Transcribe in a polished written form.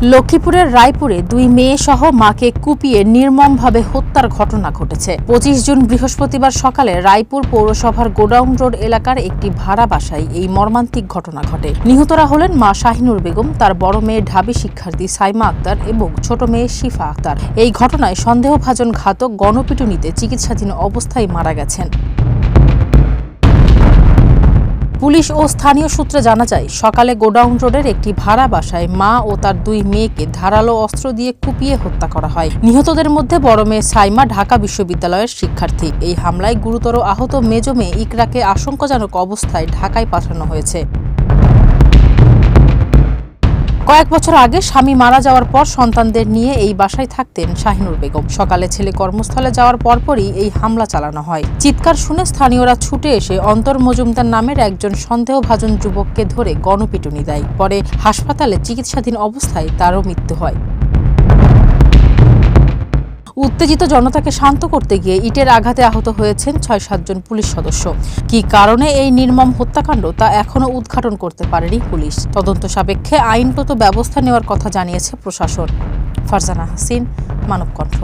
লক্ষ্মীপুরের রায়পুরে দুই মেয়ে সহ মাকে কুপিয়ে নির্মমভাবে হত্যার ঘটনা ঘটেছে। ২৫ জুন বৃহস্পতিবার সকালে রায়পুর পৌরসভার গোডাউন রোড এলাকার একটি ভাড়া বাসায় এই মর্মান্তিক ঘটনা ঘটে। নিহতরা হলেন মা শাহিনুর বেগম, তার বড় মেয়ে ঢাবি শিক্ষার্থী সাইমা আক্তার এবং ছোট মেয়ে শিফা আক্তার। এই ঘটনায় সন্দেহভাজন ঘাতক গণপিটুনিতে চিকিৎসাধীন অবস্থায় মারা গেছেন। পুলিশ ও স্থানীয় সূত্রে জানা যায়, সকালে গোডাউন রোডের একটি ভাড়া বাসায় মা ও তার দুই মেয়েকে ধারালো অস্ত্র দিয়ে কুপিয়ে হত্যা করা হয়। নিহতদের মধ্যে বড় মেয়ে সাইমা ঢাকা বিশ্ববিদ্যালয়ের শিক্ষার্থী। এই হামলায় গুরুতর আহত মেজ মেয়ে ইকরাকে আশঙ্কাজনক অবস্থায় ঢাকায় পাঠানো হয়েছে। কয়েক বছর আগে স্বামী মারা যাওয়ার পর সন্তানদের নিয়ে এই বাসায় থাকতেন শাহিনুর বেগম। সকালে ছেলে কর্মস্থলে যাওয়ার পরপরই এই হামলা চালানো হয়। চিৎকার শুনে স্থানীয়রা ছুটে এসে অন্তর মজুমদার নামের একজন সন্দেহভাজন যুবককে ধরে গণপিটুনি দেয়। পরে হাসপাতালে চিকিৎসাধীন অবস্থায় তারও মৃত্যু হয়। উত্তেজিত জনতাকে শান্ত করতে গিয়ে ইটের আঘাতে আহত হয়েছেন ৬-৭ জন পুলিশ সদস্য। কী কারণে এই নির্মম হত্যাকাণ্ড তা এখনও উদ্ঘাটন করতে পারেনি পুলিশ। তদন্ত সাপেক্ষে আইনগত ব্যবস্থা নেওয়ার কথা জানিয়েছে প্রশাসন। ফারজানা হাসিন, মানবকণ্ঠ।